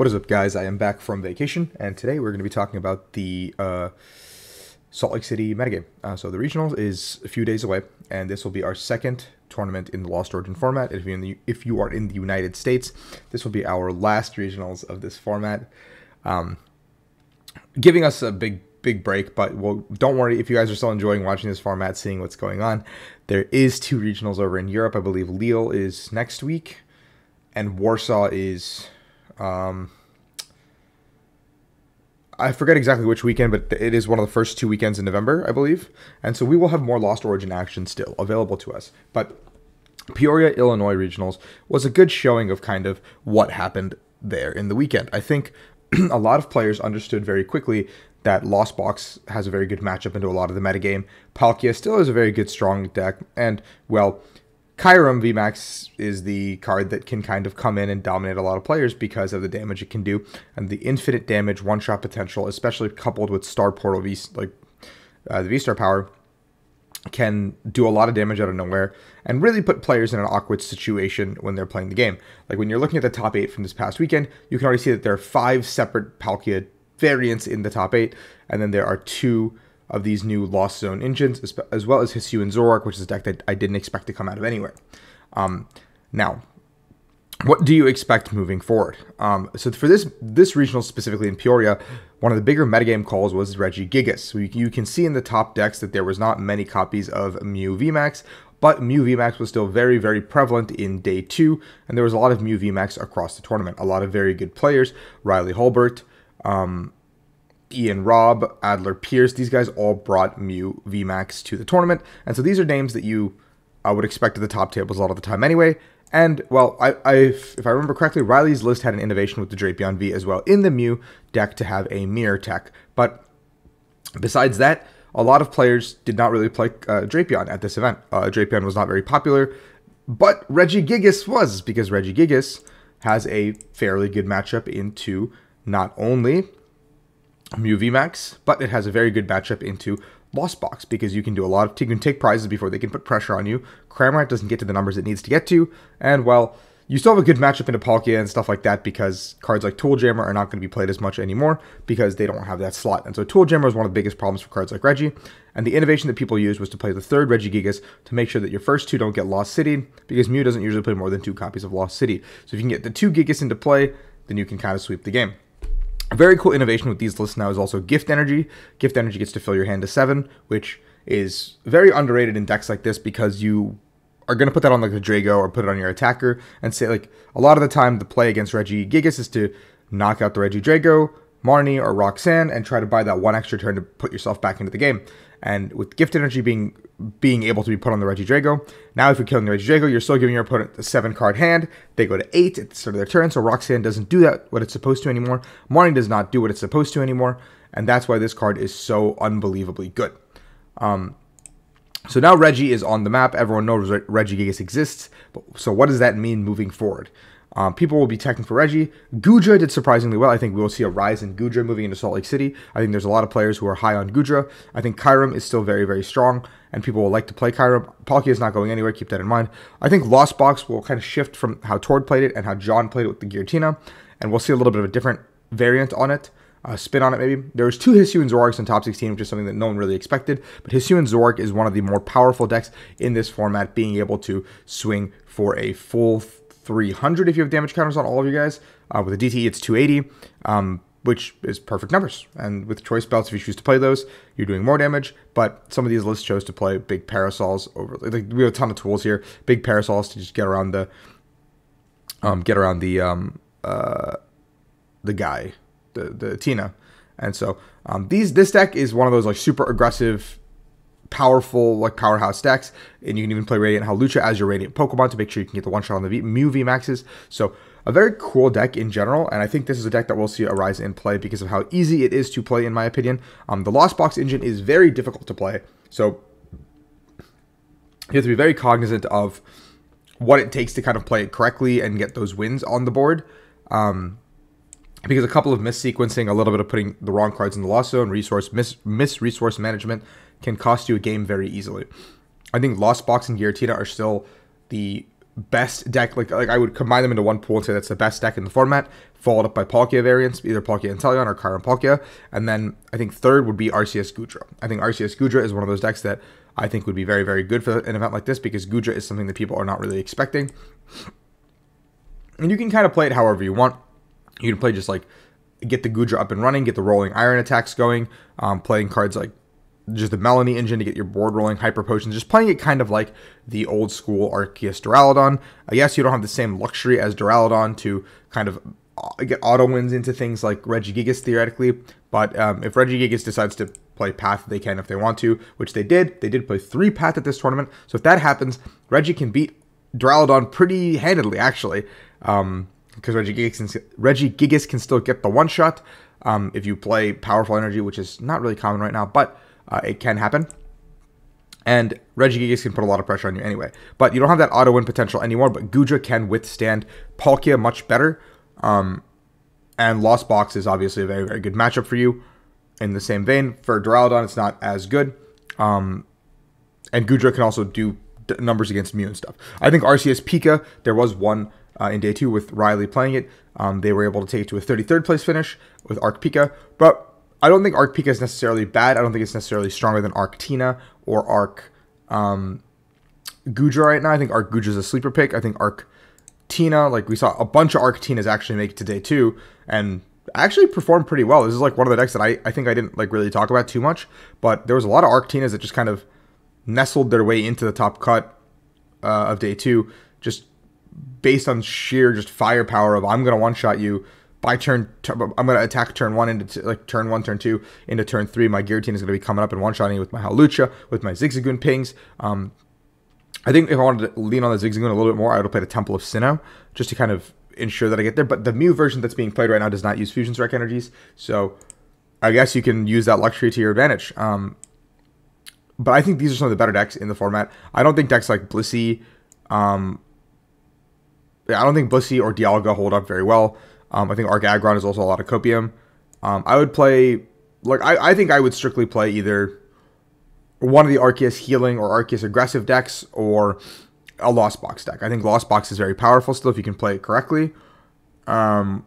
What is up, guys? I am back from vacation, and today we're going to be talking about the Salt Lake City metagame. So the regionals is a few days away, and this will be our second tournament in the Lost Origin format. If you are in the United States, this will be our last regionals of this format, giving us a big break. But don't worry if you guys are still enjoying watching this format, seeing what's going on. There is 2 regionals over in Europe. I believe Lille is next week, and Warsaw is. I forget exactly which weekend, but it is one of the first 2 weekends in November, I believe. And so we will have more Lost Origin action still available to us. But Peoria, Illinois regionals was a good showing of kind of what happened there in the weekend. I think a lot of players understood very quickly that Lost Box has a very good matchup into a lot of the metagame. Palkia still is a very good, strong deck. And, well, Kyurem VMAX is the card that can kind of come in and dominate a lot of players because of the damage it can do and the infinite damage one-shot potential, especially coupled with Star Portal the V-Star power, can do a lot of damage out of nowhere and really put players in an awkward situation when they're playing the game. Like when you're looking at the top 8 from this past weekend, you can already see that there are 5 separate Palkia variants in the top 8, and then there are 2 of these new Lost Zone engines, as well as Hisuian Zoroark, which is a deck that I didn't expect to come out of anywhere. Now, what do you expect moving forward? So for this regional, specifically in Peoria, one of the bigger metagame calls was Regigigas. So you can see in the top decks that there was not many copies of Mew VMAX, but Mew VMAX was still very, very prevalent in day 2, and there was a lot of Mew VMAX across the tournament. A lot of very good players, Riley Holbert, Ian Robb, Adler Pierce, these guys all brought Mew VMAX to the tournament. And so these are names that you would expect at the top tables a lot of the time anyway. And, well, if I remember correctly, Riley's list had an innovation with the Drapion V as well in the Mew deck to have a mirror tech. But besides that, a lot of players did not really play Drapion at this event. Drapion was not very popular, but Regigigas was, because Regigigas has a fairly good matchup into not only Mew VMAX, but it has a very good matchup into Lost Box, because you can do you can take prizes before they can put pressure on you. Cramorant doesn't get to the numbers it needs to get to, and, well, you still have a good matchup into Palkia and stuff like that, because cards like Tool Jammer are not going to be played as much anymore because they don't have that slot. And so Tool Jammer is one of the biggest problems for cards like Reggie, and the innovation that people used was to play the 3rd Regigigas to make sure that your first 2 don't get Lost City, because Mew doesn't usually play more than 2 copies of Lost City. So if you can get the 2 Gigas into play, then you can kind of sweep the game. A very cool innovation with these lists now is also Gift Energy. Gift Energy gets to fill your hand to 7, which is very underrated in decks like this, because you are going to put that on like the Drago or put it on your attacker and say, like, a lot of the time the play against Regigigas is to knock out the Regidrago, Marnie, or Roxanne and try to buy that 1 extra turn to put yourself back into the game. And with Gift Energy being able to be put on the Regidrago, now if you're killing the Regidrago, you're still giving your opponent a 7-card hand. They go to 8 at the start of their turn, so Roxanne doesn't do what it's supposed to anymore. Marnie does not do what it's supposed to anymore, and that's why this card is so unbelievably good. So now Reggie is on the map. Everyone knows Regigigas exists, so what does that mean moving forward? People will be teching for Reggie. Gudra did surprisingly well. I think we will see a rise in Gudra moving into Salt Lake City. I think there's a lot of players who are high on Gudra. I think Kyurem is still very, very strong, and people will like to play Kyurem. Palkia is not going anywhere. Keep that in mind. I think Lost Box will kind of shift from how Tord played it and how John played it with the Giratina, and we'll see a little bit of a different variant on it. Spin on it, maybe. There was 2 Hisuian Zoroarks in top 16, which is something that no one really expected. But Hisuian Zoroark is one of the more powerful decks in this format, being able to swing for a full 300 if you have damage counters on all of you guys. With a DTE, it's 280, which is perfect numbers. And with choice belts, if you choose to play those, you're doing more damage. But some of these lists chose to play big parasols over. Like, we have a ton of tools here. Big parasols to just get around the guy. The Tina. And so this deck is one of those like super aggressive, powerful, like powerhouse decks, and you can even play Radiant Hawlucha as your Radiant Pokemon to make sure you can get the 1-shot on the Mew VMAXs. So a very cool deck in general, and I think this is a deck that we'll see a rise in play because of how easy it is to play, in my opinion. The Lost Box engine is very difficult to play, so you have to be very cognizant of what it takes to kind of play it correctly and get those wins on the board. Because a couple of missequencing, a little bit of putting the wrong cards in the Lost Zone, resource management can cost you a game very easily. I think Lost Box and Giratina are still the best deck, like I would combine them into one pool and say that's the best deck in the format, followed up by Palkia variants, either Palkia Inteleon or Chiron Palkia, and then I think third would be RCS Gudra. I think RCS Gudra is one of those decks that I think would be very, very good for an event like this, because Gudra is something that people are not really expecting. And you can kind of play it however you want. You can play just like, get the Gudra up and running, get the rolling iron attacks going, playing cards like just the Melanie engine to get your board rolling, hyper potions, just playing it kind of like the old school Arceus Duraludon. Yes, you don't have the same luxury as Duraludon to kind of get auto wins into things like Regigigas theoretically, but if Regigigas decides to play Path, they can if they want to, which they did. They did play 3 Path at this tournament, so if that happens, Reggie can beat Duraludon pretty handedly, actually, because Regigigas can still get the one-shot if you play Powerful Energy, which is not really common right now, but it can happen. And Regigigas can put a lot of pressure on you anyway. But you don't have that auto win potential anymore, but Gudra can withstand Palkia much better. And Lost Box is obviously a very, very good matchup for you. In the same vein, for Duraludon, it's not as good. And Gudra can also do numbers against Mew and stuff. I think RCS Pika, there was one in day 2 with Riley playing it. They were able to take it to a 33rd place finish with Arc Pika. But I don't think Arc Pika is necessarily bad. I don't think it's necessarily stronger than Arc Tina or Arc Gudra right now. I think Arc Gudra is a sleeper pick. I think Arc Tina, like we saw a bunch of Arc Tinas actually make it to day 2 and actually performed pretty well. This is like one of the decks that I think I didn't like really talk about too much, but there was a lot of Arc Tinas that just kind of nestled their way into the top cut of day 2, just based on sheer just firepower of I'm going to one-shot you by turn, I'm going to attack turn 1 into like turn 1, turn 2 into turn 3. My Giratina is going to be coming up and one-shotting you with my Hawlucha, with my Zigzagoon pings. I think if I wanted to lean on the Zigzagoon a little bit more, I would have played a Temple of Sinnoh just to kind of ensure that I get there. But the Mew version that's being played right now does not use Fusion Strike energies, so I guess you can use that luxury to your advantage. But I think these are some of the better decks in the format. I don't think decks like Blissey, I don't think Blissey or Dialga hold up very well. I think Arc Aggron is also a lot of copium. I would play, like, I think I would strictly play either one of the Arceus healing or Arceus aggressive decks or a Lost Box deck. I think Lost Box is very powerful still if you can play it correctly. And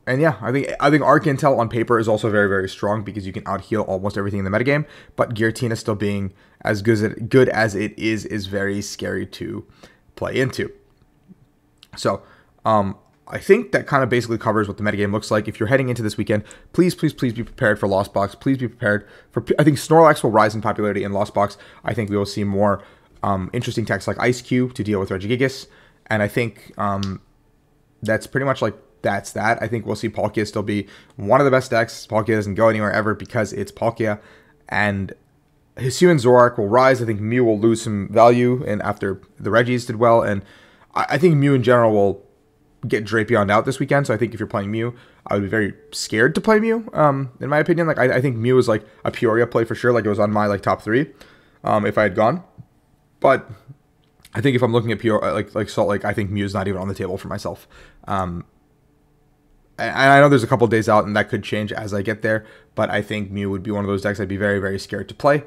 yeah, I think Arc Intel on paper is also very, very strong because you can out-heal almost everything in the metagame, but Giratina still being as good as it is very scary to play into. So, I think that kind of basically covers what the metagame looks like. If you're heading into this weekend, please, please, please be prepared for Lost Box. Please be prepared for... I think Snorlax will rise in popularity in Lost Box. I think we will see more interesting decks like Ice Cube to deal with Regigigas. And I think that's pretty much like... That's that. I think we'll see Palkia still be one of the best decks. Palkia doesn't go anywhere ever because it's Palkia. And Hisuian Zoroark will rise. I think Mew will lose some value and after the Regis did well. And I think Mew in general will get Drapion out this weekend, so I think if you're playing Mew, I would be very scared to play Mew, in my opinion. Like, I think Mew is like a Peoria play for sure, like it was on my like top 3, if I had gone. But I think if I'm looking at Peoria, like Salt Lake, I think Mew is not even on the table for myself. And I know there's a couple days out, and that could change as I get there, but I think Mew would be one of those decks I'd be very, very scared to play.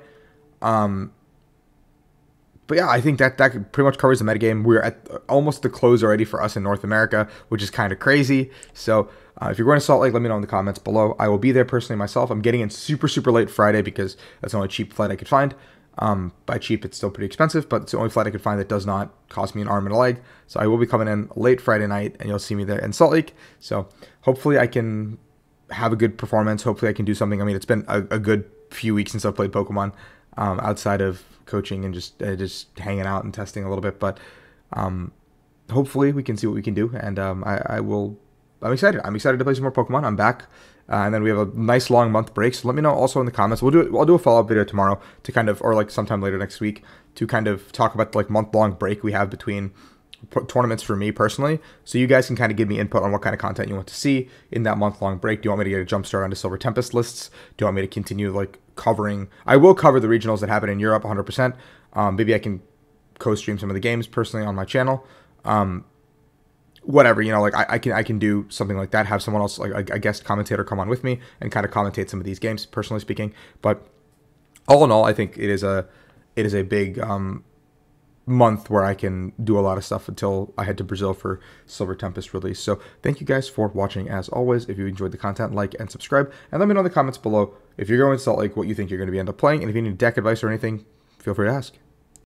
But yeah, I think that pretty much covers the metagame. We're at almost the close already for us in North America, which is kind of crazy. So if you're going to Salt Lake, let me know in the comments below. I will be there personally myself. I'm getting in super, super late Friday because that's the only cheap flight I could find. By cheap, it's still pretty expensive, but it's the only flight I could find that does not cost me an arm and a leg. So I will be coming in late Friday night, and you'll see me there in Salt Lake. So hopefully I can have a good performance. Hopefully I can do something. I mean, it's been a good few weeks since I've played Pokemon outside of coaching and just hanging out and testing a little bit, but hopefully we can see what we can do, and I'm excited to play some more Pokemon. I'm back, and then we have a nice long month break, so let me know also in the comments. I'll do a follow-up video tomorrow to kind of, or like sometime later next week, to kind of talk about the like month-long break we have between tournaments for me personally, so you guys can kind of give me input on what kind of content you want to see in that month-long break. Do you want me to get a jump start onto Silver Tempest lists? Do you want me to continue like covering? I will cover the regionals that happen in Europe 100%. Maybe I can co-stream some of the games personally on my channel. Whatever, you know, like I can do something like that. Have someone else, like a guest commentator, come on with me and kind of commentate some of these games, personally speaking. But all in all, I think it is a big month where I can do a lot of stuff until I head to Brazil for Silver Tempest release. So thank you guys for watching. As always, if you enjoyed the content, like and subscribe, and let me know in the comments below if you're going to Salt Lake what you think you're going to end up playing, and if you need deck advice or anything, feel free to ask.